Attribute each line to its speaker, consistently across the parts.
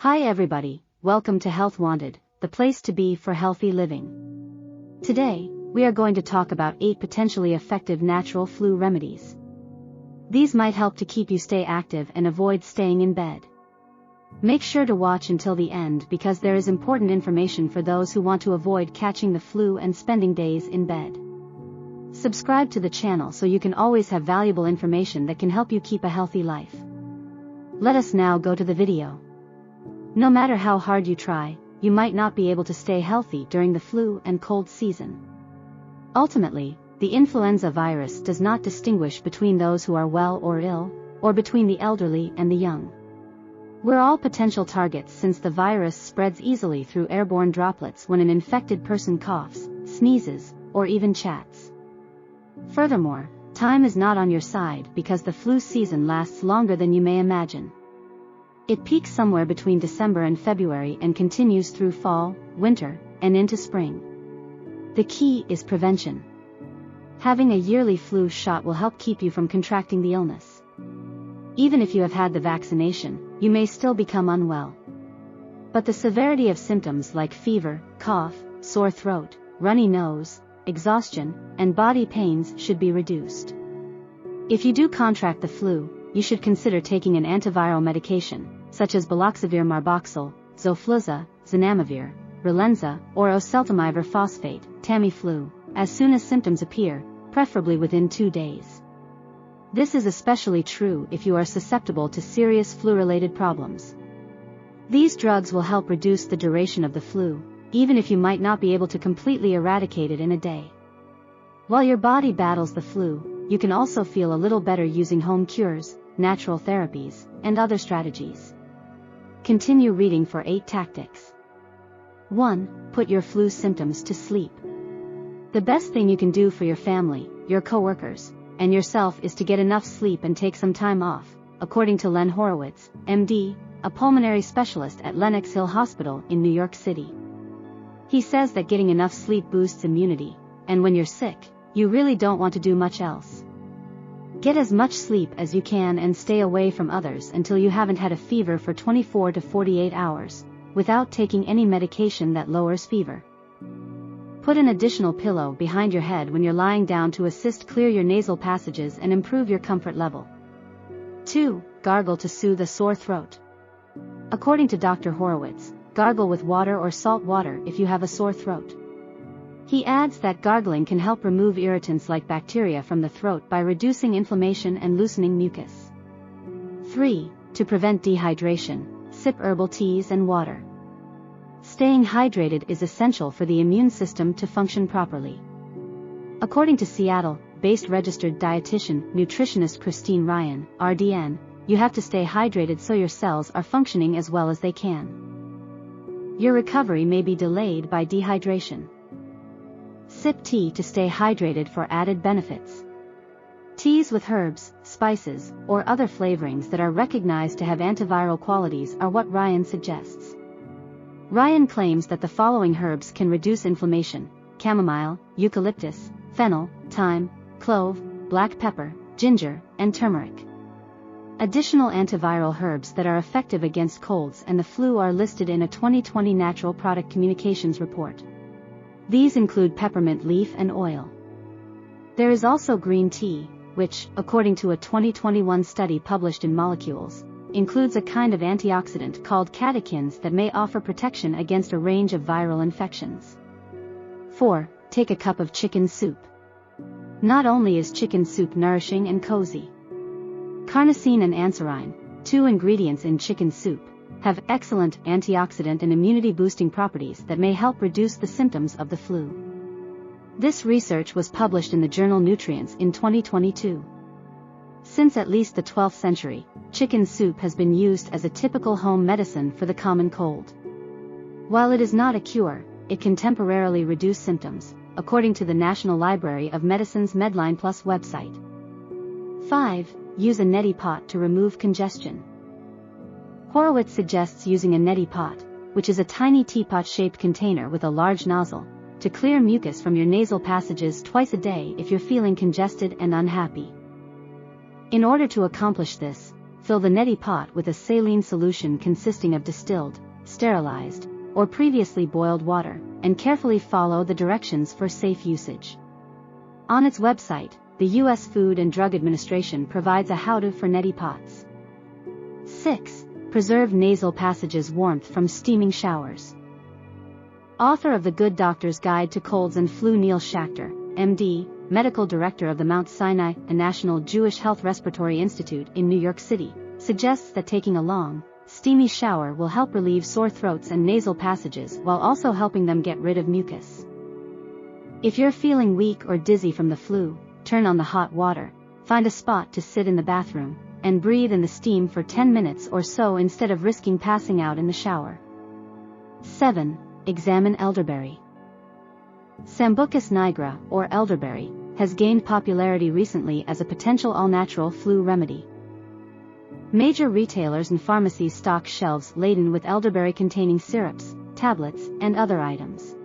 Speaker 1: Hi everybody, welcome to Health Wanted, the place to be for healthy living. Today, we are going to talk about 8 potentially effective natural flu remedies. These might help to keep you stay active and avoid staying in bed. Make sure to watch until the end because there is important information for those who want to avoid catching the flu and spending days in bed. Subscribe to the channel so you can always have valuable information that can help you keep a healthy life. Let us now go to the video. No matter how hard you try, you might not be able to stay healthy during the flu and cold season. Ultimately, the influenza virus does not distinguish between those who are well or ill, or between the elderly and the young. We're all potential targets since the virus spreads easily through airborne droplets when an infected person coughs, sneezes, or even chats. Furthermore, time is not on your side because the flu season lasts longer than you may imagine. It peaks somewhere between December and February and continues through fall, winter, and into spring. The key is prevention. Having a yearly flu shot will help keep you from contracting the illness. Even if you have had the vaccination, you may still become unwell. But the severity of symptoms like fever, cough, sore throat, runny nose, exhaustion, and body pains should be reduced. If you do contract the flu, you should consider taking an antiviral medication, such as baloxavir marboxil, Xofluza, zanamivir, Relenza, or oseltamivir phosphate, Tamiflu, as soon as symptoms appear, preferably within 2 days. This is especially true if you are susceptible to serious flu-related problems. These drugs will help reduce the duration of the flu, even if you might not be able to completely eradicate it in a day. While your body battles the flu, you can also feel a little better using home cures, natural therapies, and other strategies. Continue reading for 8 tactics. 1. Put your flu symptoms to sleep. The best thing you can do for your family, your coworkers, and yourself is to get enough sleep and take some time off, according to Len Horowitz, MD, a pulmonary specialist at Lenox Hill Hospital in New York City. He says that getting enough sleep boosts immunity, and when you're sick, you really don't want to do much else. Get as much sleep as you can and stay away from others until you haven't had a fever for 24 to 48 hours, without taking any medication that lowers fever. Put an additional pillow behind your head when you're lying down to assist clear your nasal passages and improve your comfort level. 2. Gargle to soothe a sore throat. According to Dr. Horowitz, gargle with water or salt water if you have a sore throat. He adds that gargling can help remove irritants like bacteria from the throat by reducing inflammation and loosening mucus. 3. To prevent dehydration, sip herbal teas and water. Staying hydrated is essential for the immune system to function properly. According to Seattle-based registered dietitian, nutritionist Christine Ryan, RDN, you have to stay hydrated so your cells are functioning as well as they can. Your recovery may be delayed by dehydration. Sip tea to stay hydrated for added benefits. Teas with herbs, spices, or other flavorings that are recognized to have antiviral qualities are what Ryan suggests. Ryan claims that the following herbs can reduce inflammation: chamomile, eucalyptus, fennel, thyme, clove, black pepper, ginger, and turmeric. Additional antiviral herbs that are effective against colds and the flu are listed in a 2020 Natural Product Communications report. These include peppermint leaf and oil. There is also green tea, which, according to a 2021 study published in Molecules, includes a kind of antioxidant called catechins that may offer protection against a range of viral infections. 4. Take a cup of chicken soup. Not only is chicken soup nourishing and cozy, carnosine and anserine, 2 ingredients in chicken soup, have excellent antioxidant and immunity-boosting properties that may help reduce the symptoms of the flu. This research was published in the journal Nutrients in 2022. Since at least the 12th century, chicken soup has been used as a typical home medicine for the common cold. While it is not a cure, it can temporarily reduce symptoms, according to the National Library of Medicine's Medline Plus website. 5. Use a neti pot to remove congestion. Horowitz suggests using a neti pot, which is a tiny teapot-shaped container with a large nozzle, to clear mucus from your nasal passages twice a day if you're feeling congested and unhappy. In order to accomplish this, fill the neti pot with a saline solution consisting of distilled, sterilized, or previously boiled water, and carefully follow the directions for safe usage. On its website, the U.S. Food and Drug Administration provides a how-to for neti pots. 6. Preserve nasal passages warmth from steaming showers. Author of The Good Doctor's Guide to Colds and Flu Neil Schachter, MD, Medical Director of the Mount Sinai, a National Jewish Health Respiratory Institute in New York City, suggests that taking a long, steamy shower will help relieve sore throats and nasal passages while also helping them get rid of mucus. If you're feeling weak or dizzy from the flu, turn on the hot water, find a spot to sit in the bathroom, and breathe in the steam for 10 minutes or so instead of risking passing out in the shower. 7. Examine elderberry. Sambucus nigra, or elderberry, has gained popularity recently as a potential all-natural flu remedy. Major retailers and pharmacies stock shelves laden with elderberry-containing syrups, tablets, and other items.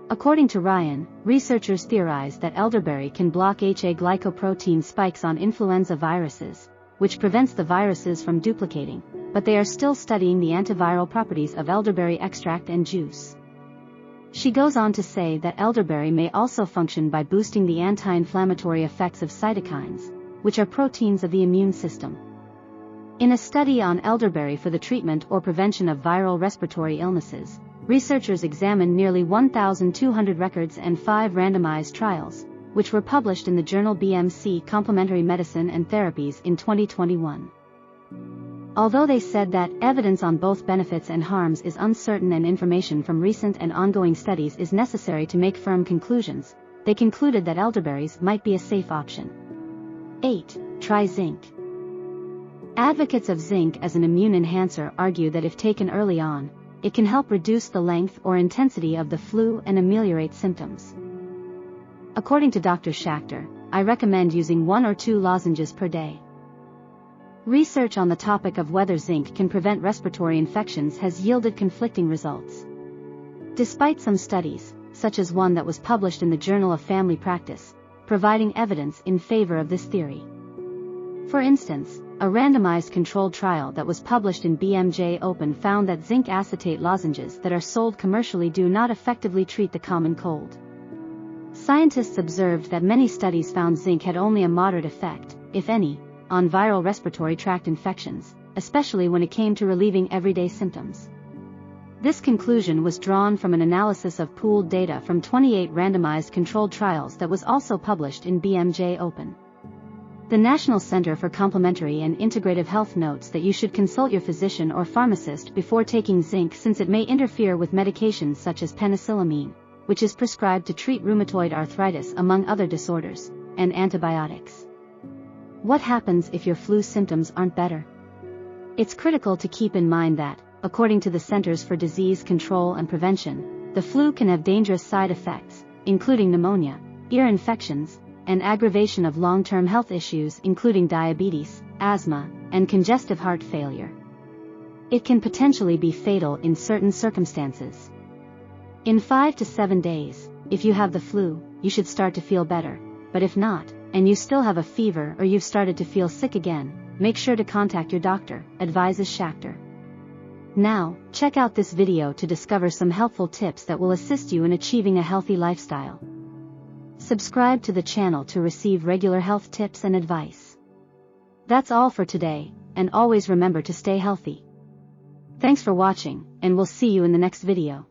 Speaker 1: According to Ryan, researchers theorize that elderberry can block HA glycoprotein spikes on influenza viruses, which prevents the viruses from duplicating, but they are still studying the antiviral properties of elderberry extract and juice. She goes on to say that elderberry may also function by boosting the anti-inflammatory effects of cytokines, which are proteins of the immune system. In a study on elderberry for the treatment or prevention of viral respiratory illnesses, researchers examined nearly 1,200 records and 5 randomized trials, which were published in the journal BMC Complementary Medicine and Therapies in 2021. Although they said that evidence on both benefits and harms is uncertain and information from recent and ongoing studies is necessary to make firm conclusions, they concluded that elderberries might be a safe option. 8. Try zinc. Advocates of zinc as an immune enhancer argue that if taken early on, it can help reduce the length or intensity of the flu and ameliorate symptoms. According to Dr. Schachter, I recommend using 1 or 2 lozenges per day. Research on the topic of whether zinc can prevent respiratory infections has yielded conflicting results. Despite some studies, such as one that was published in the Journal of Family Practice, providing evidence in favor of this theory. For instance, a randomized controlled trial that was published in BMJ Open found that zinc acetate lozenges that are sold commercially do not effectively treat the common cold. Scientists observed that many studies found zinc had only a moderate effect, if any, on viral respiratory tract infections, especially when it came to relieving everyday symptoms. This conclusion was drawn from an analysis of pooled data from 28 randomized controlled trials that was also published in BMJ Open. The National Center for Complementary and Integrative Health notes that you should consult your physician or pharmacist before taking zinc since it may interfere with medications such as penicillamine, which is prescribed to treat rheumatoid arthritis among other disorders, and antibiotics. What happens if your flu symptoms aren't better? It's critical to keep in mind that, according to the Centers for Disease Control and Prevention, the flu can have dangerous side effects, including pneumonia, ear infections, and aggravation of long-term health issues including diabetes, asthma, and congestive heart failure. It can potentially be fatal in certain circumstances. In 5 to 7 days, if you have the flu, you should start to feel better, but if not, and you still have a fever or you've started to feel sick again, make sure to contact your doctor, advises Schachter. Now, check out this video to discover some helpful tips that will assist you in achieving a healthy lifestyle. Subscribe to the channel to receive regular health tips and advice. That's all for today, and always remember to stay healthy. Thanks for watching, and we'll see you in the next video.